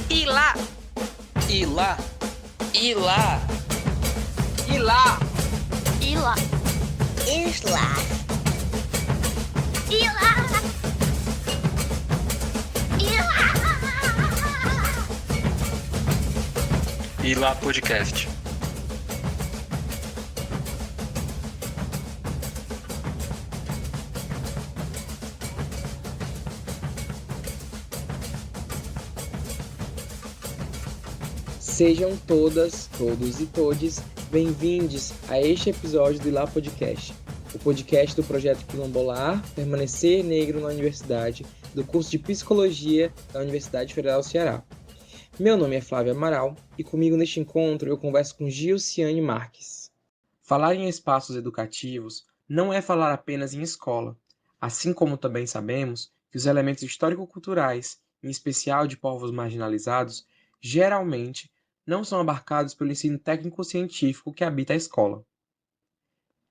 Ilá, Ilá, Ilá, Ilá, Ilá, Isla. Ilá, Ilá. Ilá Podcast. Sejam todas, todos e todes bem-vindos a este episódio do Ilá Podcast, o podcast do projeto Quilombola Permanecer Negro na Universidade, do curso de Psicologia da Universidade Federal do Ceará. Meu nome é Flávio Amaral e comigo neste encontro eu converso com Gilciane Marques. Falar em espaços educativos não é falar apenas em escola, assim como também sabemos que os elementos histórico-culturais, em especial de povos marginalizados, geralmente não são abarcados pelo ensino técnico-científico que habita a escola.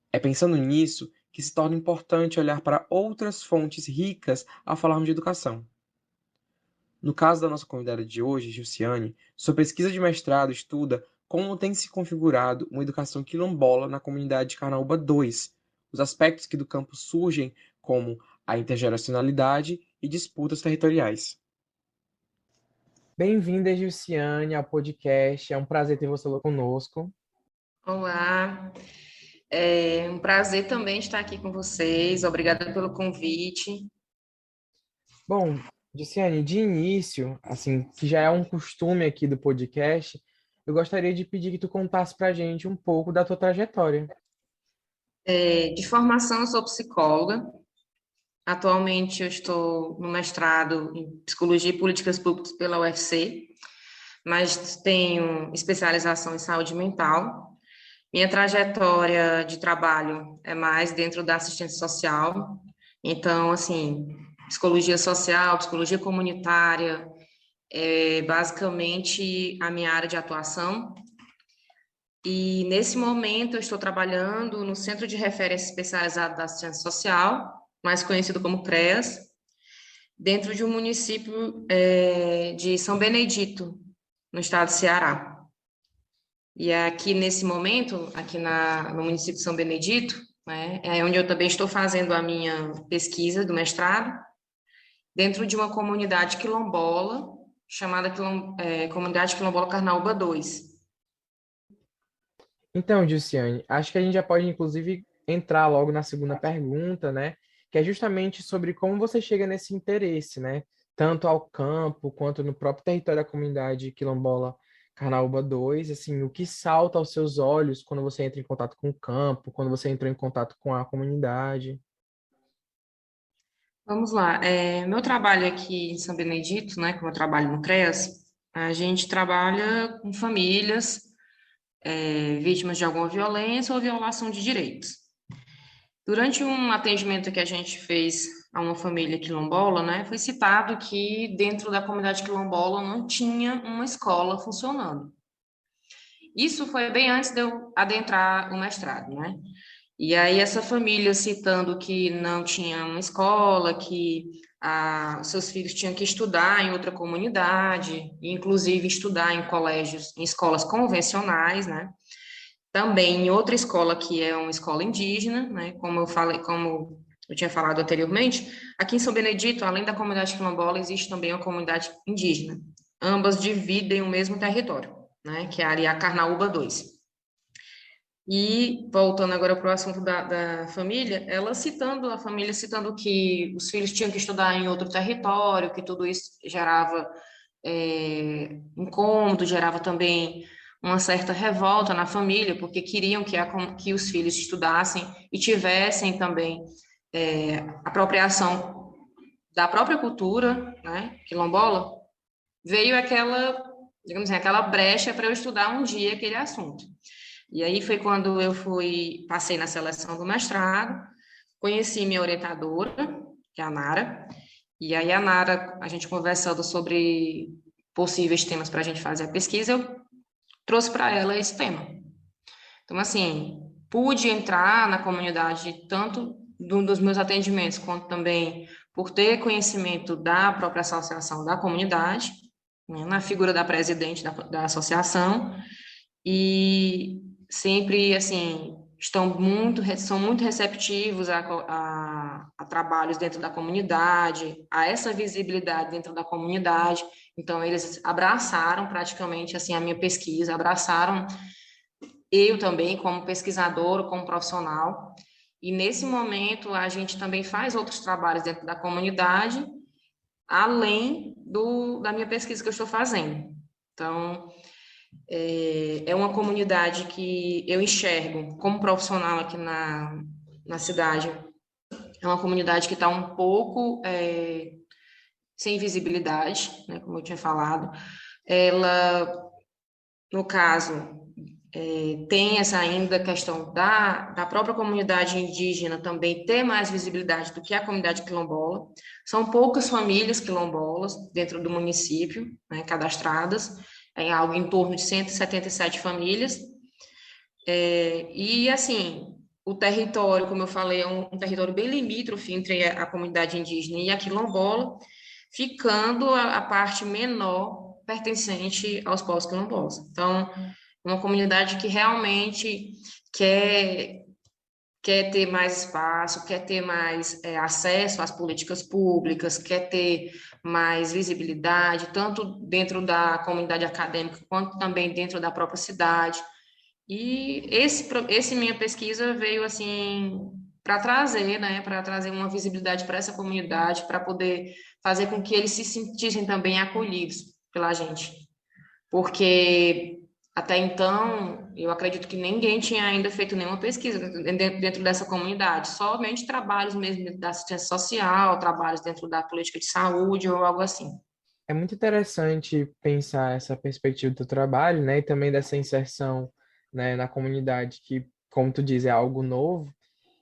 É pensando nisso que se torna importante olhar para outras fontes ricas ao falarmos de educação. No caso da nossa convidada de hoje, Gilciane, sua pesquisa de mestrado estuda como tem se configurado uma educação quilombola na comunidade de Carnaúba II, os aspectos que do campo surgem como a intergeracionalidade e disputas territoriais. Bem-vinda, Gilciane, ao podcast. É um prazer ter você conosco. Olá, é um prazer também estar aqui com vocês. Obrigada pelo convite. Bom, Gilciane, de início, assim, que já é um costume aqui do podcast, eu gostaria de pedir que tu contasse pra gente um pouco da tua trajetória. De formação, eu sou psicóloga. Atualmente, eu estou no mestrado em Psicologia e Políticas Públicas pela UFC, mas tenho especialização em saúde mental. Minha trajetória de trabalho é mais dentro da assistência social. Então, assim, psicologia social, psicologia comunitária, é basicamente a minha área de atuação. E nesse momento eu estou trabalhando no Centro de Referência Especializado da Assistência Social, mais conhecido como CREAS, dentro de um município de São Benedito, no estado do Ceará. E aqui nesse momento, aqui no município de São Benedito, né, é onde eu também estou fazendo a minha pesquisa do mestrado, dentro de uma comunidade quilombola, chamada Comunidade Quilombola Carnaúba II. Então, Gilciane, acho que a gente já pode, inclusive, entrar logo na segunda pergunta, né? Que é justamente sobre como você chega nesse interesse, né? Tanto ao campo quanto no próprio território da comunidade quilombola Carnaúba II, assim, o que salta aos seus olhos quando você entra em contato com o campo, quando você entrou em contato com a comunidade. Vamos lá. Meu trabalho aqui em São Benedito, né, como eu trabalho no CREAS, a gente trabalha com famílias vítimas de alguma violência ou violação de direitos. Durante um atendimento que a gente fez a uma família quilombola, né, foi citado que dentro da comunidade quilombola não tinha uma escola funcionando. Isso foi bem antes de eu adentrar o mestrado, né? E aí essa família citando que não tinha uma escola, que seus filhos tinham que estudar em outra comunidade, inclusive estudar em colégios, em escolas convencionais, né? Também em outra escola que é uma escola indígena, né? Como eu tinha falado anteriormente, aqui em São Benedito, além da comunidade quilombola, existe também uma comunidade indígena. Ambas dividem o mesmo território, né? Que é a área Carnaúba II. E, voltando agora para o assunto da família, a família citando que os filhos tinham que estudar em outro território, que tudo isso gerava incômodo, gerava também uma certa revolta na família, porque queriam que os filhos estudassem e tivessem também apropriação da própria cultura, né, quilombola. Veio digamos assim, aquela brecha para eu estudar um dia aquele assunto. E aí foi quando eu passei na seleção do mestrado, conheci minha orientadora, que é a Nara, e aí a Nara, a gente conversando sobre possíveis temas para a gente fazer a pesquisa, eu trouxe para ela esse tema. Então, assim, pude entrar na comunidade tanto dos meus atendimentos, quanto também por ter conhecimento da própria associação da comunidade, né, na figura da presidente da associação, e sempre, assim, são muito receptivos a trabalhos dentro da comunidade, a essa visibilidade dentro da comunidade. Então, eles abraçaram praticamente, assim, a minha pesquisa, abraçaram eu também como pesquisadora, como profissional. E, nesse momento, a gente também faz outros trabalhos dentro da comunidade, além da minha pesquisa que eu estou fazendo. Então, é uma comunidade que eu enxergo como profissional aqui na cidade. É uma comunidade que está um pouco sem visibilidade, né, como eu tinha falado. Ela, no caso, tem essa ainda questão da própria comunidade indígena também ter mais visibilidade do que a comunidade quilombola. São poucas famílias quilombolas dentro do município, né, cadastradas, algo em torno de 177 famílias. E, assim, o território, como eu falei, é um território bem limítrofe entre a comunidade indígena e a quilombola, ficando a parte menor pertencente aos povos quilombolas. Então, uma comunidade que realmente quer ter mais espaço, quer ter mais acesso às políticas públicas, quer ter mais visibilidade, tanto dentro da comunidade acadêmica, quanto também dentro da própria cidade. E esse minha pesquisa veio, assim, para trazer, né, para trazer uma visibilidade para essa comunidade, para poder fazer com que eles se sentissem também acolhidos pela gente. Porque até então, eu acredito que ninguém tinha ainda feito nenhuma pesquisa dentro dessa comunidade, somente trabalhos mesmo da assistência social, trabalhos dentro da política de saúde ou algo assim. É muito interessante pensar essa perspectiva do trabalho, né, e também dessa inserção, né, na comunidade, que, como tu diz, é algo novo.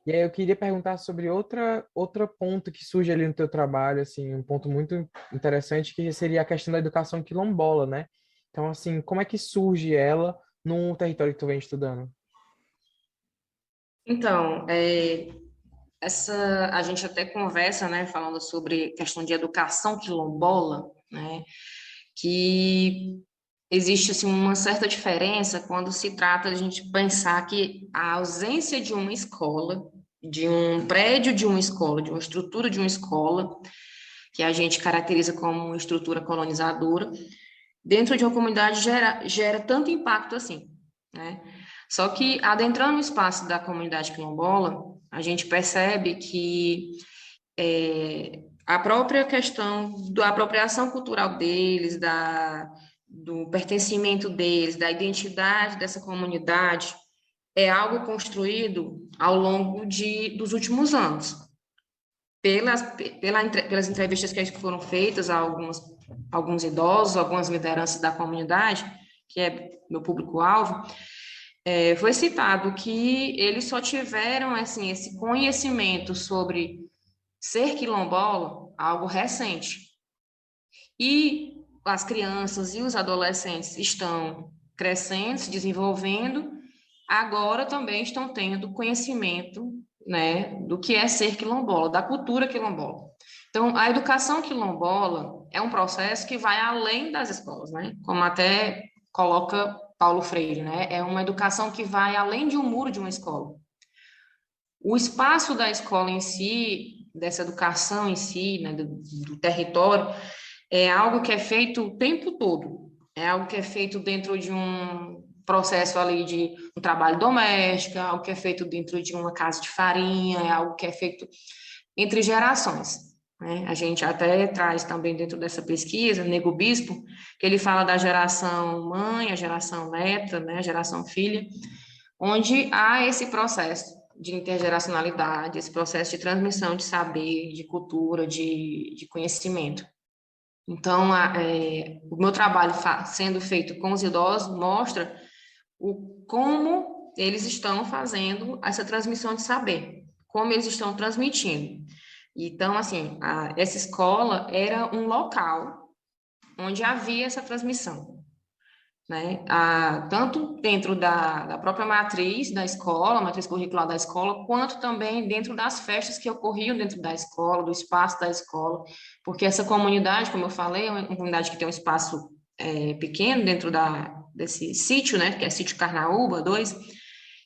E aí eu queria perguntar sobre outro ponto que surge ali no teu trabalho, assim, um ponto muito interessante, que seria a questão da educação quilombola, né? Então, assim, como é que surge ela no território que tu vem estudando? Então, a gente até conversa, né, falando sobre questão de educação quilombola, né, que existe, assim, uma certa diferença quando se trata de a gente pensar que a ausência de uma escola, de um prédio de uma escola, de uma estrutura de uma escola, que a gente caracteriza como uma estrutura colonizadora, dentro de uma comunidade gera tanto impacto assim, né? Só que, adentrando no espaço da comunidade quilombola, a gente percebe que a própria questão da apropriação cultural deles, do pertencimento deles, da identidade dessa comunidade, é algo construído ao longo dos últimos anos. Pelas entrevistas que foram feitas a alguns idosos, algumas lideranças da comunidade, que é meu público-alvo, foi citado que eles só tiveram, assim, esse conhecimento sobre ser quilombola, algo recente. E as crianças e os adolescentes estão crescendo, se desenvolvendo, agora também estão tendo conhecimento, né, do que é ser quilombola, da cultura quilombola. Então, a educação quilombola é um processo que vai além das escolas, né? Como até coloca Paulo Freire, né? É uma educação que vai além de um muro de uma escola. O espaço da escola em si, dessa educação em si, né, do território, é algo que é feito o tempo todo. É algo que é feito dentro de um processo ali de um trabalho doméstico, é algo que é feito dentro de uma casa de farinha, é algo que é feito entre gerações, né? A gente até traz também dentro dessa pesquisa, Nego Bispo, que ele fala da geração mãe, a geração neta, né, a geração filha, onde há esse processo de intergeracionalidade, esse processo de transmissão de saber, de cultura, de conhecimento. Então, o meu trabalho sendo feito com os idosos mostra como eles estão fazendo essa transmissão de saber, como eles estão transmitindo. Então, assim, essa escola era um local onde havia essa transmissão, né? Tanto dentro da própria matriz da escola, matriz curricular da escola, quanto também dentro das festas que ocorriam dentro da escola, do espaço da escola, porque essa comunidade, como eu falei, é uma comunidade que tem um espaço pequeno dentro desse sítio, né? Que é sítio Carnaúba 2,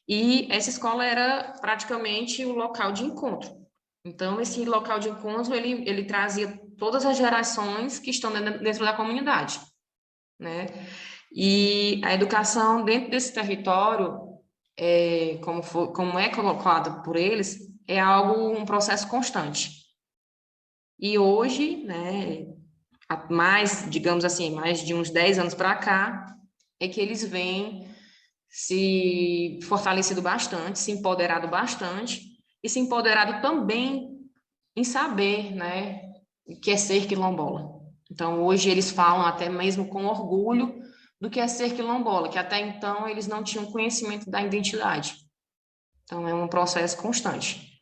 e essa escola era praticamente o local de encontro. Então, esse local de encontro, ele trazia todas as gerações que estão dentro da comunidade, né? E a educação dentro desse território, como é colocado por eles, é um processo constante. E hoje, né, digamos assim, mais de uns 10 anos para cá, é que eles vêm se fortalecido bastante, se empoderado bastante, e se empoderado também em saber, né, o que é ser quilombola. Então, hoje eles falam até mesmo com orgulho do que é ser quilombola, que até então eles não tinham conhecimento da identidade. Então, é um processo constante.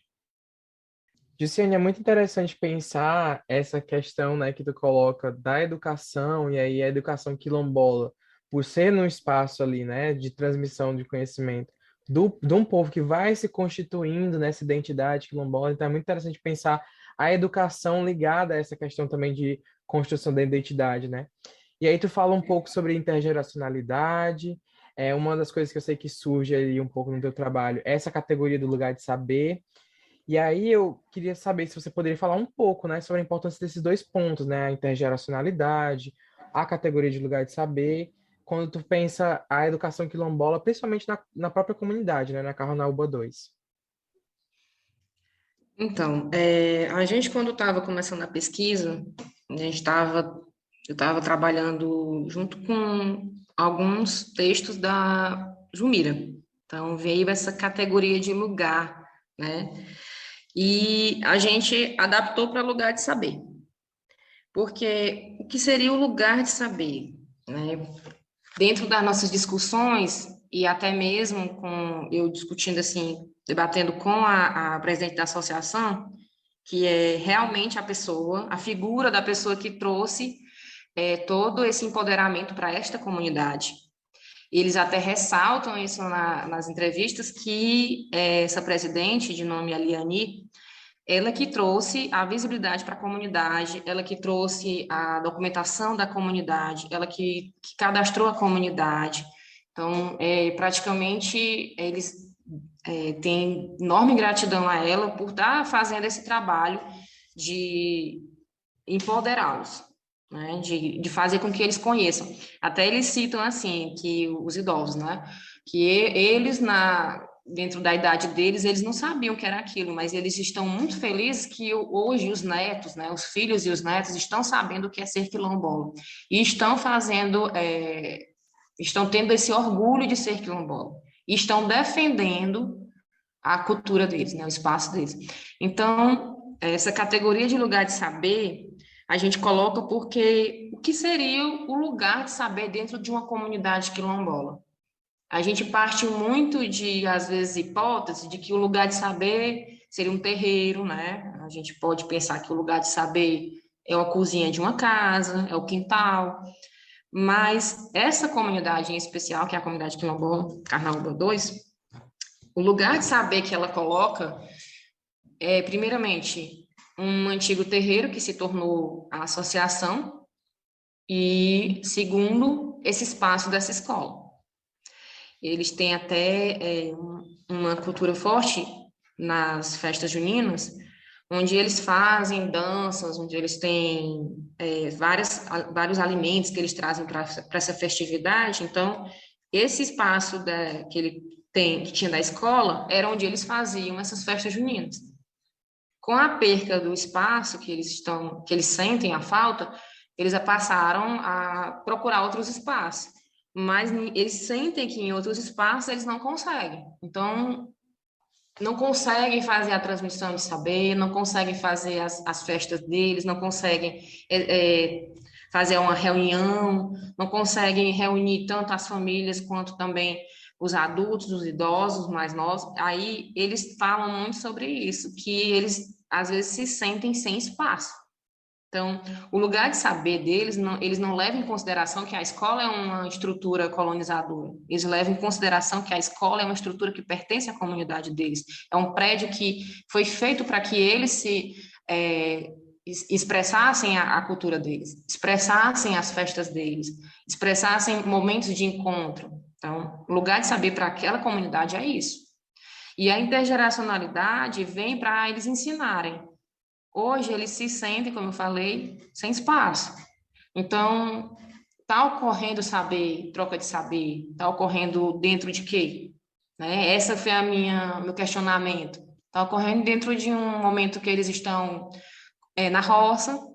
Jussiane, é muito interessante pensar essa questão, né, que tu coloca da educação, e aí a educação quilombola, por ser num espaço ali, né, de transmissão de conhecimento de um povo que vai se constituindo nessa identidade quilombola. Então é muito interessante pensar a educação ligada a essa questão também de construção da identidade, né? E aí tu fala um pouco sobre intergeracionalidade. Uma das coisas que eu sei que surge ali um pouco no teu trabalho é essa categoria do lugar de saber. E aí eu queria saber se você poderia falar um pouco, né, sobre a importância desses dois pontos, né, a intergeracionalidade, a categoria de lugar de saber, quando tu pensa a educação quilombola, principalmente na própria comunidade, né, na Carnaúba 2. Então, a gente, quando estava começando a pesquisa, eu estava trabalhando junto com alguns textos da Jumira. Então, veio essa categoria de lugar, né? E a gente adaptou para lugar de saber. Porque o que seria o lugar de saber, né? Dentro das nossas discussões, e até mesmo com eu discutindo assim, debatendo com a presidente da associação, que é realmente a figura da pessoa que trouxe todo esse empoderamento para esta comunidade. Eles até ressaltam isso nas entrevistas, que essa presidente, de nome Aliani, ela que trouxe a visibilidade para a comunidade, ela que trouxe a documentação da comunidade, ela que cadastrou a comunidade. Então, praticamente, eles têm enorme gratidão a ela por estar fazendo esse trabalho de empoderá-los, né? De fazer com que eles conheçam. Até eles citam, assim, que os idosos, né? Que eles, dentro da idade deles, eles não sabiam o que era aquilo, mas eles estão muito felizes que hoje os netos, né, os filhos e os netos estão sabendo o que é ser quilombola e estão estão tendo esse orgulho de ser quilombola e estão defendendo a cultura deles, né, o espaço deles. Então, essa categoria de lugar de saber, a gente coloca porque o que seria o lugar de saber dentro de uma comunidade quilombola? A gente parte muito de, às vezes, hipótese de que o lugar de saber seria um terreiro, né? A gente pode pensar que o lugar de saber é uma cozinha de uma casa, é o quintal, mas essa comunidade em especial, que é a comunidade quilombola, Carnaúba 2, o lugar de saber que ela coloca é, primeiramente, um antigo terreiro que se tornou a associação e, segundo, esse espaço dessa escola. Eles têm até uma cultura forte nas festas juninas, onde eles fazem danças, onde eles têm vários alimentos que eles trazem para essa festividade. Então, esse espaço que tinha da escola era onde eles faziam essas festas juninas. Com a perca do espaço que eles sentem a falta, eles passaram a procurar outros espaços. Mas eles sentem que em outros espaços eles não conseguem. Então, não conseguem fazer a transmissão de saber, não conseguem fazer as festas deles, não conseguem fazer uma reunião, não conseguem reunir tanto as famílias quanto também os adultos, os idosos mais novos. Aí eles falam muito sobre isso, que eles às vezes se sentem sem espaço. Então, o lugar de saber deles, eles não levam em consideração que a escola é uma estrutura colonizadora. Eles levam em consideração que a escola é uma estrutura que pertence à comunidade deles. É um prédio que foi feito para que eles expressassem a cultura deles, expressassem as festas deles, expressassem momentos de encontro. Então, o lugar de saber para aquela comunidade é isso. E a intergeracionalidade vem para eles ensinarem. Hoje, eles se sentem, como eu falei, sem espaço. Então, está ocorrendo saber, troca de saber, está ocorrendo dentro de quê? Né? Essa foi meu questionamento. Está ocorrendo dentro de um momento que eles estão na roça,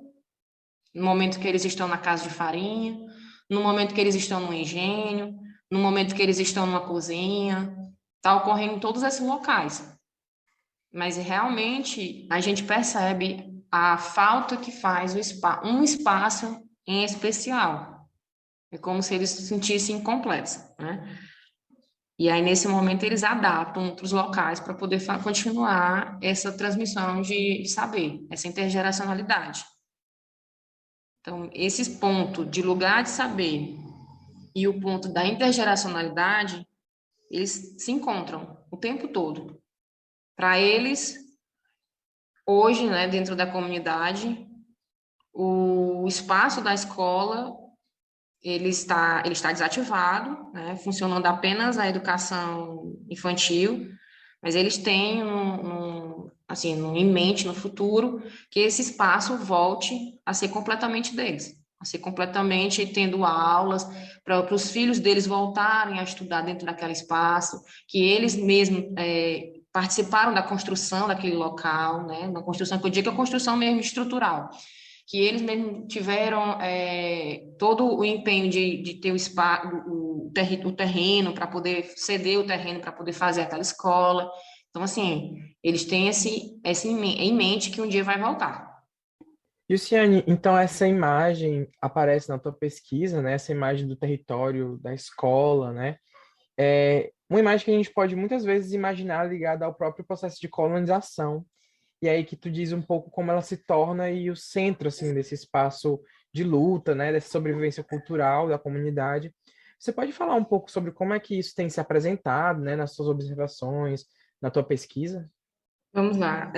no momento que eles estão na casa de farinha, no momento que eles estão no engenho, no momento que eles estão numa cozinha. Está ocorrendo em todos esses locais. Mas realmente a gente percebe a falta que faz um espaço em especial. É como se eles se sentissem incompletos, né? E aí, nesse momento, eles adaptam outros locais para poder continuar essa transmissão de saber, essa intergeracionalidade. Então, esses pontos de lugar de saber e o ponto da intergeracionalidade, eles se encontram o tempo todo. Para eles, hoje, né, dentro da comunidade, o espaço da escola ele está desativado, né, funcionando apenas a educação infantil, mas eles têm assim, em mente, no futuro, que esse espaço volte a ser completamente deles, a ser completamente tendo aulas, para os filhos deles voltarem a estudar dentro daquele espaço, que eles mesmos participaram da construção daquele local, né, na construção, que eu digo que é a construção mesmo estrutural, que eles mesmo tiveram todo o empenho de ter o terreno para poder ceder o terreno para poder fazer aquela escola. Então, assim, eles têm em mente que um dia vai voltar. Luciane, então essa imagem aparece na tua pesquisa, né? Essa imagem do território, da escola, né? É uma imagem que a gente pode muitas vezes imaginar ligada ao próprio processo de colonização. E aí que tu diz um pouco como ela se torna o centro, assim, desse espaço de luta, né, dessa sobrevivência cultural da comunidade. Você pode falar um pouco sobre como é que isso tem se apresentado, né, nas suas observações, na tua pesquisa? Vamos lá.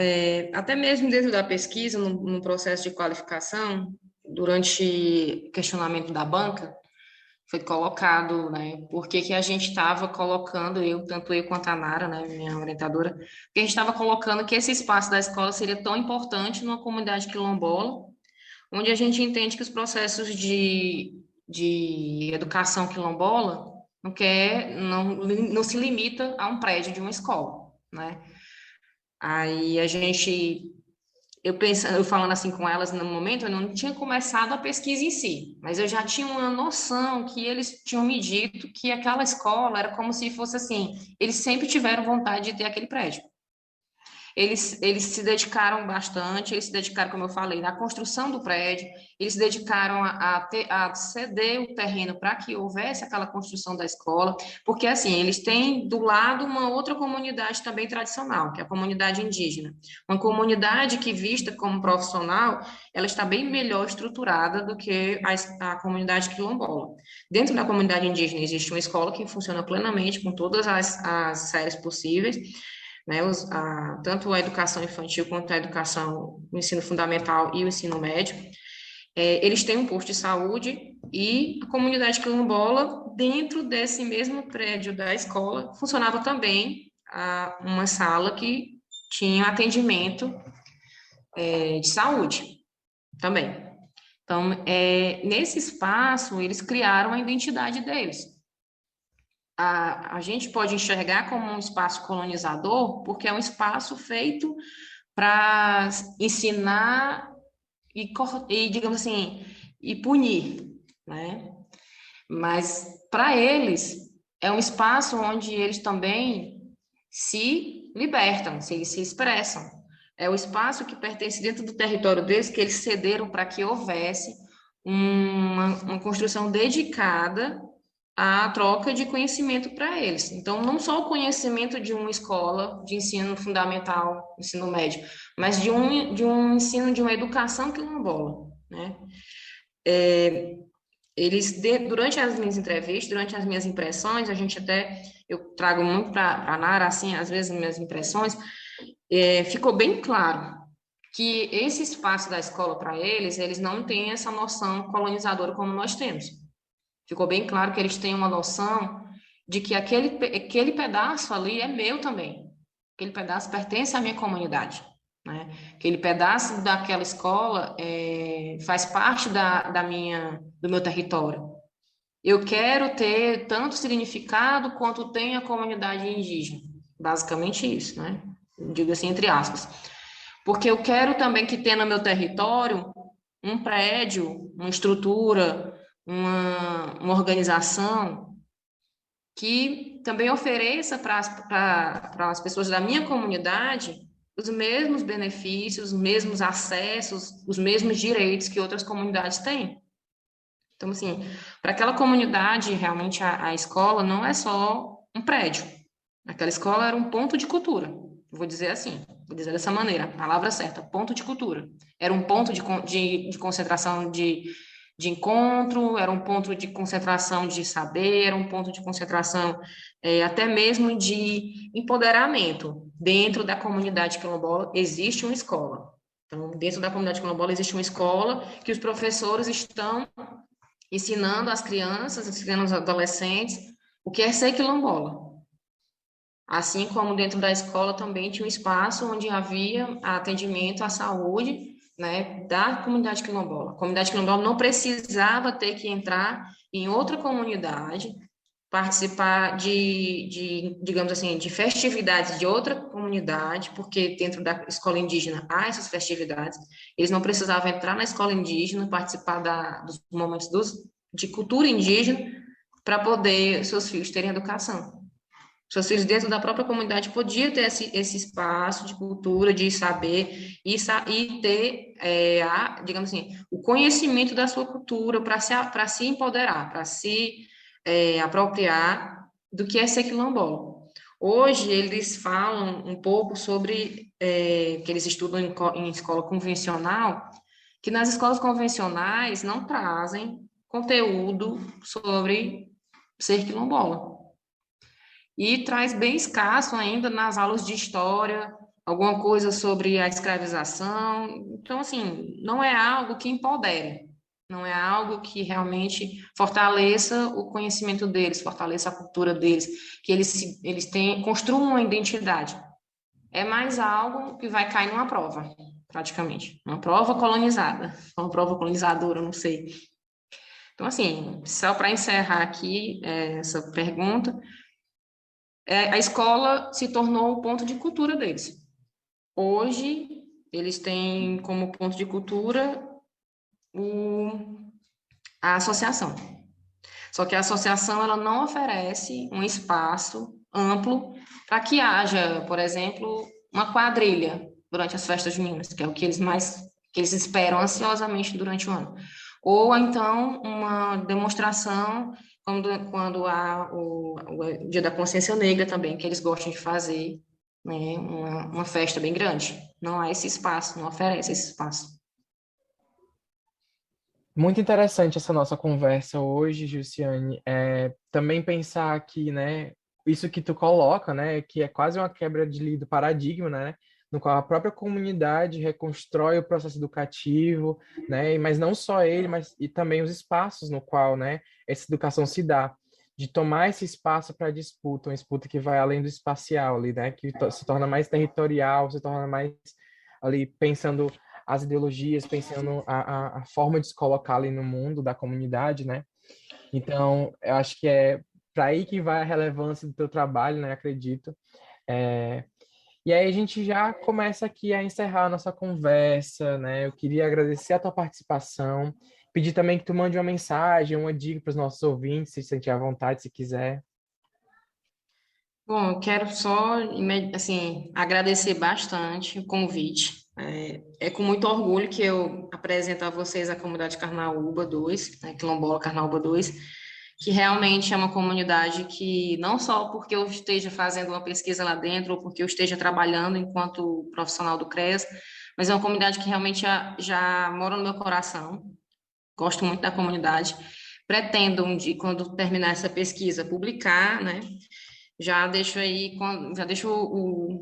Até mesmo dentro da pesquisa, no processo de qualificação, durante o questionamento da banca, foi colocado, né, por que a gente estava colocando, tanto eu quanto a Nara, né, minha orientadora, que a gente estava colocando que esse espaço da escola seria tão importante numa comunidade quilombola, onde a gente entende que os processos de educação quilombola não se limita a um prédio de uma escola, né? Aí eu falando assim com elas no momento, eu não tinha começado a pesquisa em si, mas eu já tinha uma noção que eles tinham me dito que aquela escola era como se fosse assim, eles sempre tiveram vontade de ter aquele prédio. Eles se dedicaram bastante, eles se dedicaram, como eu falei, na construção do prédio, eles se dedicaram a ceder o terreno para que houvesse aquela construção da escola, porque, assim, eles têm do lado uma outra comunidade também tradicional, que é a comunidade indígena. Uma comunidade que, vista como profissional, ela está bem melhor estruturada do que a comunidade quilombola. Dentro da comunidade indígena existe uma escola que funciona plenamente, com todas as séries possíveis, né, tanto a educação infantil quanto a educação, o ensino fundamental e o ensino médio. Eles têm um posto de saúde e a comunidade quilombola, dentro desse mesmo prédio da escola, funcionava também uma sala que tinha atendimento de saúde também. Então, nesse espaço, eles criaram a identidade deles. A gente pode enxergar como um espaço colonizador, porque é um espaço feito para ensinar e, digamos assim, e punir, né? Mas, para eles, é um espaço onde eles também se libertam, se expressam. É o espaço que pertence dentro do território deles, que eles cederam para que houvesse uma construção dedicada a troca de conhecimento para eles. Então, não só o conhecimento de uma escola de ensino fundamental, ensino médio, mas de um ensino, de uma educação quilombola. né? Durante as minhas entrevistas, durante as minhas impressões, eu trago muito para a Nara, assim, às vezes, as minhas impressões, ficou bem claro que esse espaço da escola para eles não têm essa noção colonizadora como nós temos. Ficou bem claro que eles têm uma noção de que aquele pedaço ali é meu também. Aquele pedaço pertence à minha comunidade, né? Aquele pedaço daquela escola faz parte do meu território. Eu quero ter tanto significado quanto tem a comunidade indígena. Basicamente isso, né? Eu digo assim, entre aspas. Porque eu quero também que tenha no meu território um prédio, uma estrutura, uma organização que também ofereça para as pessoas da minha comunidade os mesmos benefícios, os mesmos acessos, os mesmos direitos que outras comunidades têm. Então, assim, para aquela comunidade, realmente a escola não é só um prédio. Aquela escola era um ponto de cultura. Vou dizer assim, vou dizer dessa maneira, a palavra certa, ponto de cultura. Era um ponto de concentração de encontro, era um ponto de concentração de saber, era um ponto de concentração até mesmo de empoderamento. Dentro da comunidade quilombola existe uma escola. Então, dentro da comunidade quilombola existe uma escola que os professores estão ensinando às crianças, ensinando aos adolescentes o que é ser quilombola. Assim como dentro da escola também tinha um espaço onde havia atendimento à saúde, né, da comunidade quilombola. A comunidade quilombola não precisava ter que entrar em outra comunidade, participar digamos assim, de festividades de outra comunidade, porque dentro da escola indígena há essas festividades. Eles não precisavam entrar na escola indígena, participar dos momentos de cultura indígena, para poder seus filhos terem educação. Seus filhos dentro da própria comunidade podiam ter esse espaço de cultura, de saber e ter, digamos assim, o conhecimento da sua cultura para se empoderar, para se apropriar do que é ser quilombola. Hoje, eles falam um pouco sobre, que eles estudam em escola convencional, que nas escolas convencionais não trazem conteúdo sobre ser quilombola. E traz bem escasso ainda nas aulas de história, alguma coisa sobre a escravização. Então, assim, não é algo que empodere, não é algo que realmente fortaleça o conhecimento deles, fortaleça a cultura deles, que eles construam uma identidade. É mais algo que vai cair numa prova, praticamente. Uma prova colonizada, uma prova colonizadora, não sei. Então, assim, só para encerrar aqui essa pergunta, a escola se tornou o ponto de cultura deles. Hoje, eles têm como ponto de cultura a associação. Só que a associação ela não oferece um espaço amplo para que haja, por exemplo, uma quadrilha durante as festas juninas, que é o que eles esperam ansiosamente durante o ano. Ou então uma demonstração quando há o Dia da Consciência Negra também, que eles gostam de fazer, né, uma festa bem grande. Não há esse espaço, não oferece esse espaço. Muito interessante essa nossa conversa hoje, Jussiane. Também pensar aqui, né, isso que tu coloca, né, que é quase uma quebra do paradigma, né, no qual a própria comunidade reconstrói o processo educativo, né, mas não só ele, mas e também os espaços no qual, né, essa educação se dá, de tomar esse espaço para disputa, uma disputa que vai além do espacial ali, né, que se torna mais territorial, se torna mais ali pensando as ideologias, pensando a forma de se colocar ali no mundo da comunidade, né? Então, eu acho que é para aí que vai a relevância do teu trabalho, né? Acredito. E aí a gente já começa aqui a encerrar a nossa conversa, né? Eu queria agradecer a tua participação, pedir também que tu mande uma mensagem, uma dica para os nossos ouvintes, se sentir à vontade, se quiser. Bom, eu quero só, assim, agradecer bastante o convite. É com muito orgulho que eu apresento a vocês a comunidade Carnaúba 2, né, Quilombola Carnaúba 2, que realmente é uma comunidade que, não só porque eu esteja fazendo uma pesquisa lá dentro, ou porque eu esteja trabalhando enquanto profissional do CREAS, mas é uma comunidade que realmente já mora no meu coração. Gosto muito da comunidade. Pretendo, um dia, quando terminar essa pesquisa, publicar, né? Já deixo aí, já deixo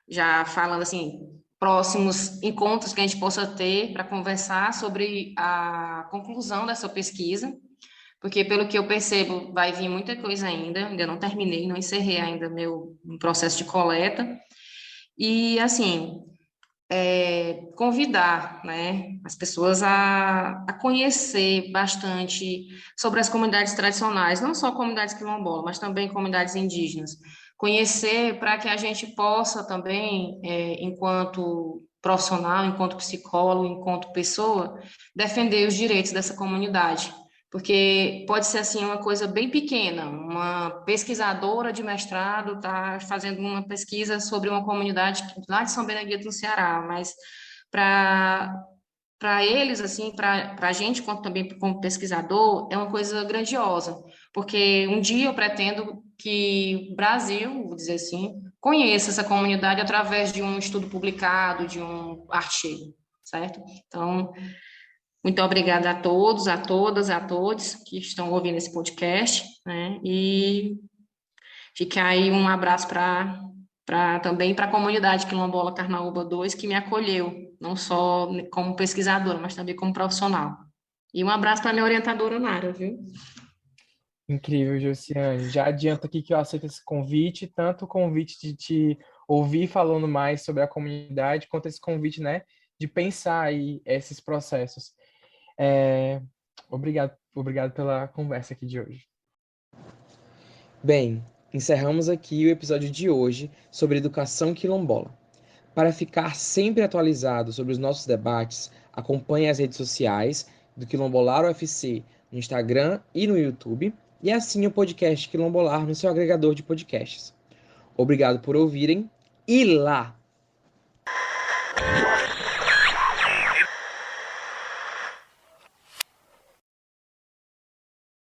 já falando assim, próximos encontros que a gente possa ter para conversar sobre a conclusão dessa pesquisa, porque pelo que eu percebo, vai vir muita coisa ainda não terminei, não encerrei ainda meu processo de coleta. E assim, convidar, né, as pessoas a conhecer bastante sobre as comunidades tradicionais, não só comunidades quilombolas, mas também comunidades indígenas. Conhecer para que a gente possa também, enquanto profissional, enquanto psicólogo, enquanto pessoa, defender os direitos dessa comunidade. Porque pode ser assim uma coisa bem pequena, uma pesquisadora de mestrado está fazendo uma pesquisa sobre uma comunidade lá de São Benedito, no Ceará, mas para eles, assim, para a gente, quanto também como pesquisador, é uma coisa grandiosa, porque um dia eu pretendo que o Brasil, vou dizer assim, conheça essa comunidade através de um estudo publicado, de um artigo, certo? Então, muito obrigada a todos, a todas, a todos que estão ouvindo esse podcast, né? E fica aí um abraço também para a comunidade Quilombola Carnaúba 2, que me acolheu, não só como pesquisadora, mas também como profissional. E um abraço para minha orientadora Nara, viu? Incrível, Josiane. Já adianto aqui que eu aceito esse convite, tanto o convite de te ouvir falando mais sobre a comunidade, quanto esse convite, né, de pensar aí esses processos. Obrigado pela conversa aqui de hoje. Bem, encerramos aqui o episódio de hoje sobre educação quilombola. Para ficar sempre atualizado sobre os nossos debates, acompanhe as redes sociais do Quilombolar UFC no Instagram e no YouTube, e assine o podcast Quilombolar no seu agregador de podcasts. Obrigado por ouvirem e lá!